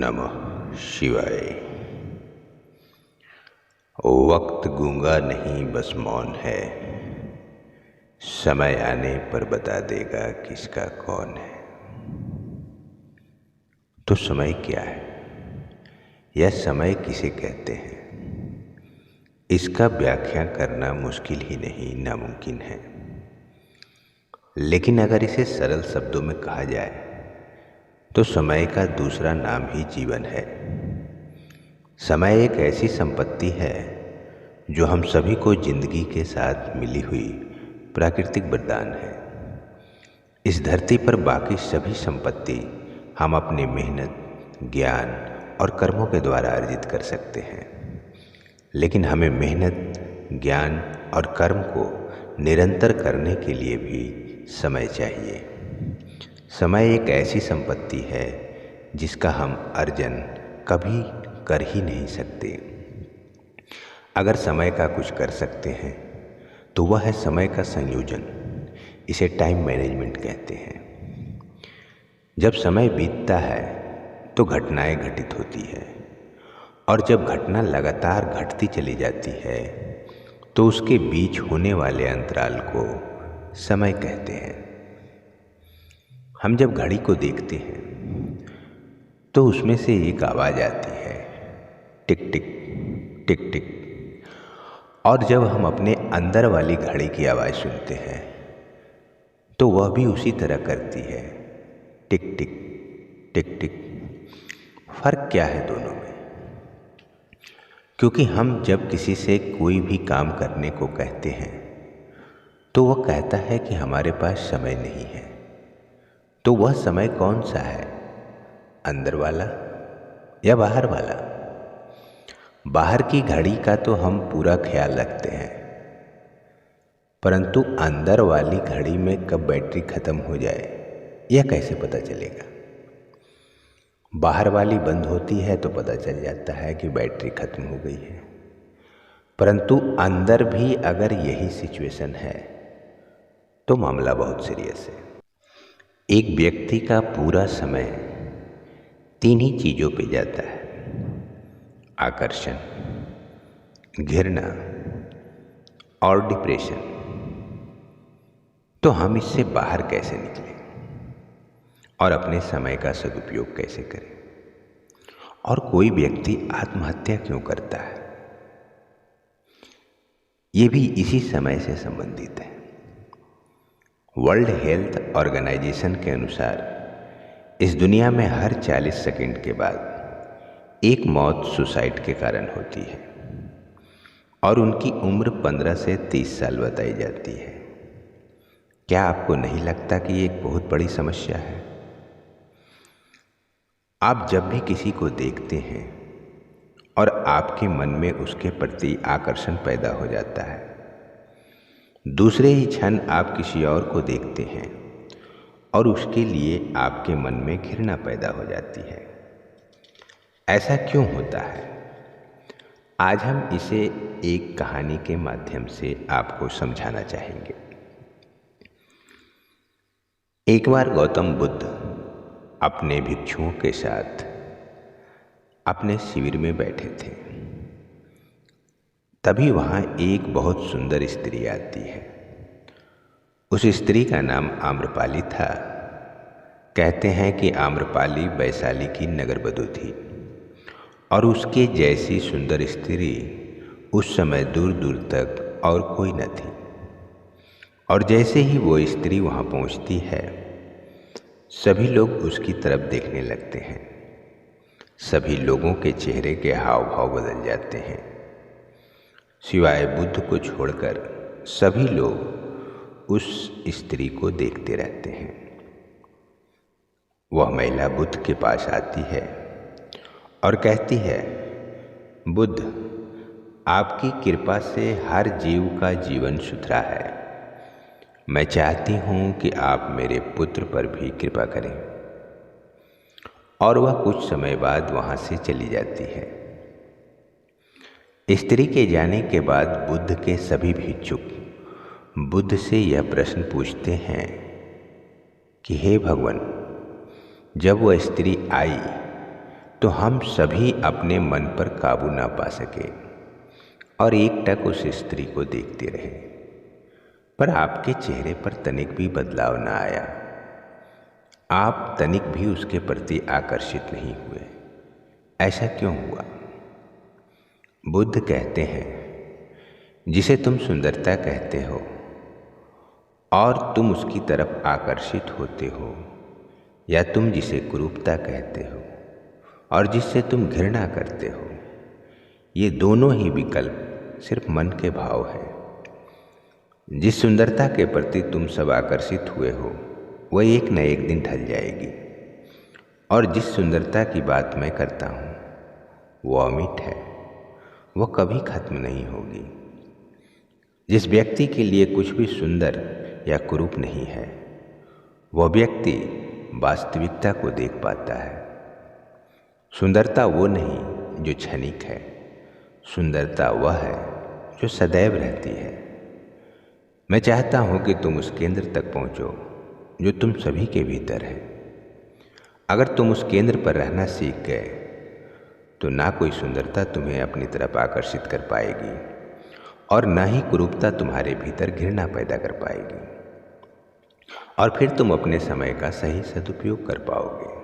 नमः शिवाय। वक्त गूंगा नहीं बस मौन है, समय आने पर बता देगा किसका कौन है। तो समय क्या है या समय किसे कहते हैं, इसका व्याख्या करना मुश्किल ही नहीं नामुमकिन है। लेकिन अगर इसे सरल शब्दों में कहा जाए तो समय का दूसरा नाम ही जीवन है। समय एक ऐसी संपत्ति है जो हम सभी को जिंदगी के साथ मिली हुई प्राकृतिक वरदान है। इस धरती पर बाकी सभी संपत्ति हम अपनी मेहनत, ज्ञान और कर्मों के द्वारा अर्जित कर सकते हैं, लेकिन हमें मेहनत, ज्ञान और कर्म को निरंतर करने के लिए भी समय चाहिए। समय एक ऐसी संपत्ति है जिसका हम अर्जन कभी कर ही नहीं सकते। अगर समय का कुछ कर सकते हैं तो वह है समय का संयोजन। इसे टाइम मैनेजमेंट कहते हैं। जब समय बीतता है तो घटनाएं घटित होती है, और जब घटना लगातार घटती चली जाती है तो उसके बीच होने वाले अंतराल को समय कहते हैं। हम जब घड़ी को देखते हैं तो उसमें से एक आवाज़ आती है, टिक टिक टिक टिक। और जब हम अपने अंदर वाली घड़ी की आवाज़ सुनते हैं तो वह भी उसी तरह करती है, टिक टिक टिक टिक। फर्क क्या है दोनों में? क्योंकि हम जब किसी से कोई भी काम करने को कहते हैं तो वह कहता है कि हमारे पास समय नहीं है। तो वह समय कौन सा है, अंदर वाला या बाहर वाला? बाहर की घड़ी का तो हम पूरा ख्याल रखते हैं, परंतु अंदर वाली घड़ी में कब बैटरी खत्म हो जाए यह कैसे पता चलेगा? बाहर वाली बंद होती है तो पता चल जाता है कि बैटरी खत्म हो गई है, परंतु अंदर भी अगर यही सिचुएशन है तो मामला बहुत सीरियस है। एक व्यक्ति का पूरा समय 3 ही चीज़ों पे जाता है, आकर्षण, घृणा और डिप्रेशन। तो हम इससे बाहर कैसे निकलें और अपने समय का सदुपयोग कैसे करें? और कोई व्यक्ति आत्महत्या क्यों करता है, ये भी इसी समय से संबंधित है। वर्ल्ड हेल्थ ऑर्गेनाइजेशन के अनुसार इस दुनिया में हर 40 सेकंड के बाद एक मौत सुसाइड के कारण होती है, और उनकी उम्र 15 से 30 साल बताई जाती है। क्या आपको नहीं लगता कि ये एक बहुत बड़ी समस्या है? आप जब भी किसी को देखते हैं और आपके मन में उसके प्रति आकर्षण पैदा हो जाता है, दूसरे ही क्षण आप किसी और को देखते हैं और उसके लिए आपके मन में घृणा पैदा हो जाती है। ऐसा क्यों होता है? आज हम इसे एक कहानी के माध्यम से आपको समझाना चाहेंगे। एक बार गौतम बुद्ध अपने भिक्षुओं के साथ अपने शिविर में बैठे थे। तभी वहाँ एक बहुत सुंदर स्त्री आती है। उस स्त्री का नाम आम्रपाली था। कहते हैं कि आम्रपाली वैशाली की नगरवधू थी, और उसके जैसी सुंदर स्त्री उस समय दूर दूर तक और कोई न थी। और जैसे ही वो स्त्री वहाँ पहुँचती है, सभी लोग उसकी तरफ देखने लगते हैं। सभी लोगों के चेहरे के हाव भाव बदल जाते हैं। सिवाय बुद्ध को छोड़कर सभी लोग उस स्त्री को देखते रहते हैं। वह महिला बुद्ध के पास आती है और कहती है, बुद्ध, आपकी कृपा से हर जीव का जीवन सुधरा है। मैं चाहती हूँ कि आप मेरे पुत्र पर भी कृपा करें। और वह कुछ समय बाद वहाँ से चली जाती है। स्त्री के जाने के बाद बुद्ध के सभी भिक्षुक बुद्ध से यह प्रश्न पूछते हैं कि हे भगवान, जब वह स्त्री आई तो हम सभी अपने मन पर काबू ना पा सके और एकटक उस स्त्री को देखते रहे, पर आपके चेहरे पर तनिक भी बदलाव ना आया। आप तनिक भी उसके प्रति आकर्षित नहीं हुए। ऐसा क्यों हुआ? बुद्ध कहते हैं, जिसे तुम सुंदरता कहते हो और तुम उसकी तरफ आकर्षित होते हो, या तुम जिसे कुरूपता कहते हो और जिससे तुम घृणा करते हो, ये दोनों ही विकल्प सिर्फ मन के भाव है। जिस सुंदरता के प्रति तुम सब आकर्षित हुए हो वह एक न एक दिन ढल जाएगी, और जिस सुंदरता की बात मैं करता हूँ वो अमिट है, वह कभी खत्म नहीं होगी। जिस व्यक्ति के लिए कुछ भी सुंदर या कुरूप नहीं है, वह व्यक्ति वास्तविकता को देख पाता है। सुंदरता वो नहीं जो क्षणिक है, सुंदरता वह है जो सदैव रहती है। मैं चाहता हूँ कि तुम उस केंद्र तक पहुँचो जो तुम सभी के भीतर है। अगर तुम उस केंद्र पर रहना सीख गए तो ना कोई सुंदरता तुम्हें अपनी तरफ आकर्षित कर पाएगी और ना ही कुरूपता तुम्हारे भीतर घृणा पैदा कर पाएगी, और फिर तुम अपने समय का सही सदुपयोग कर पाओगे।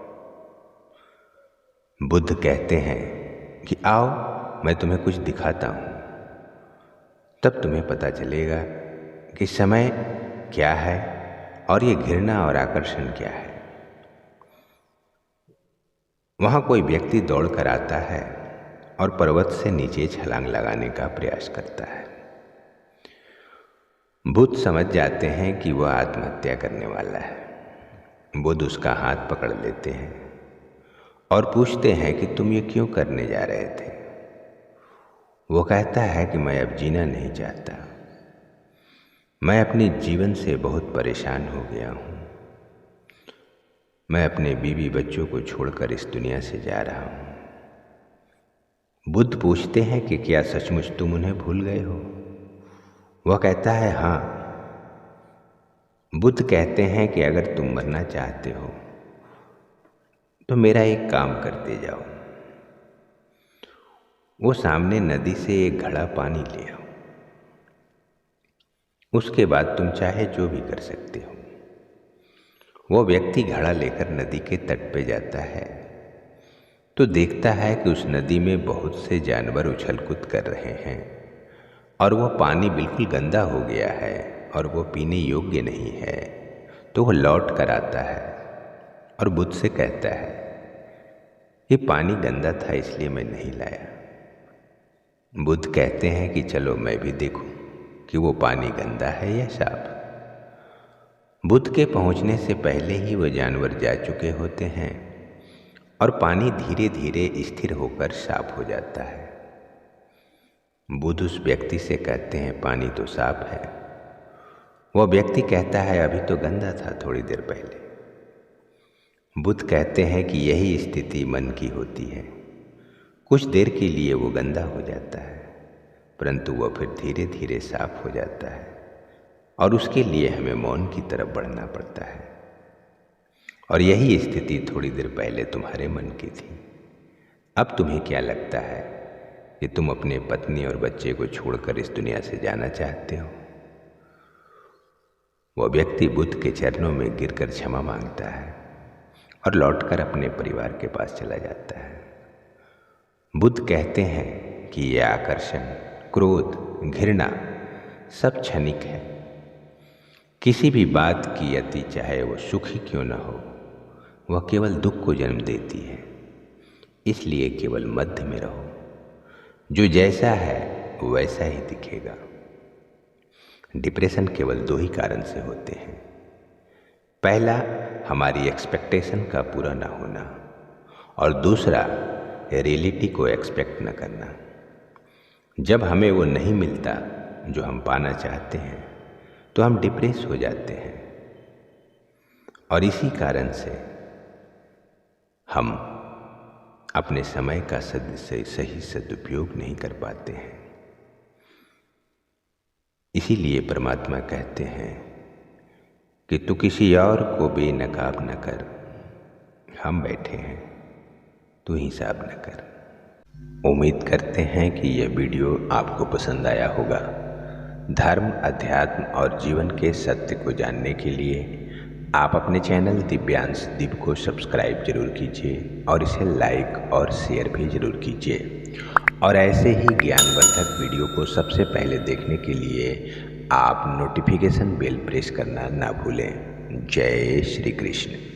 बुद्ध कहते हैं कि आओ मैं तुम्हें कुछ दिखाता हूँ, तब तुम्हें पता चलेगा कि समय क्या है और ये घृणा और आकर्षण क्या है। वहाँ कोई व्यक्ति दौड़ कर आता है और पर्वत से नीचे छलांग लगाने का प्रयास करता है। बुद्ध समझ जाते हैं कि वह आत्महत्या करने वाला है। बुद्ध उसका हाथ पकड़ लेते हैं और पूछते हैं कि तुम ये क्यों करने जा रहे थे? वो कहता है कि मैं अब जीना नहीं चाहता। मैं अपने जीवन से बहुत परेशान हो गया हूँ। मैं अपने बीवी बच्चों को छोड़कर इस दुनिया से जा रहा हूँ। बुद्ध पूछते हैं कि क्या सचमुच तुम उन्हें भूल गए हो? वह कहता है हाँ। बुद्ध कहते हैं कि अगर तुम मरना चाहते हो तो मेरा एक काम करते जाओ। वो सामने नदी से एक घड़ा पानी ले आओ, उसके बाद तुम चाहे जो भी कर सकते हो। वो व्यक्ति घड़ा लेकर नदी के तट पे जाता है तो देखता है कि उस नदी में बहुत से जानवर उछल कूद कर रहे हैं और वह पानी बिल्कुल गंदा हो गया है और वो पीने योग्य नहीं है। तो वह लौट कर आता है और बुद्ध से कहता है, ये पानी गंदा था इसलिए मैं नहीं लाया। बुद्ध कहते हैं कि चलो मैं भी देखूं कि वो पानी गंदा है या साफ। बुद्ध के पहुंचने से पहले ही वो जानवर जा चुके होते हैं और पानी धीरे धीरे स्थिर होकर साफ हो जाता है। बुद्ध उस व्यक्ति से कहते हैं, पानी तो साफ है। वह व्यक्ति कहता है, अभी तो गंदा था थोड़ी देर पहले। बुद्ध कहते हैं कि यही स्थिति मन की होती है। कुछ देर के लिए वो गंदा हो जाता है, परंतु वह फिर धीरे धीरे साफ हो जाता है और उसके लिए हमें मौन की तरफ बढ़ना पड़ता है। और यही स्थिति थोड़ी देर पहले तुम्हारे मन की थी। अब तुम्हें क्या लगता है कि तुम अपने पत्नी और बच्चे को छोड़कर इस दुनिया से जाना चाहते हो? वह व्यक्ति बुद्ध के चरणों में गिरकर क्षमा मांगता है और लौटकर अपने परिवार के पास चला जाता है। बुद्ध कहते हैं कि यह आकर्षण, क्रोध, घृणा सब क्षणिक है। किसी भी बात की अति, चाहे वो सुख ही क्यों न हो, वह केवल दुख को जन्म देती है। इसलिए केवल मध्य में रहो। जो जैसा है वैसा ही दिखेगा। डिप्रेशन केवल दो ही कारण से होते हैं। पहला, हमारी एक्सपेक्टेशन का पूरा ना होना, और दूसरा, रियलिटी को एक्सपेक्ट न करना। जब हमें वो नहीं मिलता जो हम पाना चाहते हैं तो हम डिप्रेस हो जाते हैं, और इसी कारण से हम अपने समय का सही सदुपयोग नहीं कर पाते हैं। इसीलिए परमात्मा कहते हैं कि तू किसी और को बेनकाब न कर, हम बैठे हैं। तू हिसाब न कर। उम्मीद करते हैं कि यह वीडियो आपको पसंद आया होगा। धर्म, अध्यात्म और जीवन के सत्य को जानने के लिए आप अपने चैनल दिव्यांश दीप को सब्सक्राइब जरूर कीजिए और इसे लाइक और शेयर भी जरूर कीजिए। और ऐसे ही ज्ञानवर्धक वीडियो को सबसे पहले देखने के लिए आप नोटिफिकेशन बेल प्रेस करना ना भूलें। जय श्री कृष्ण।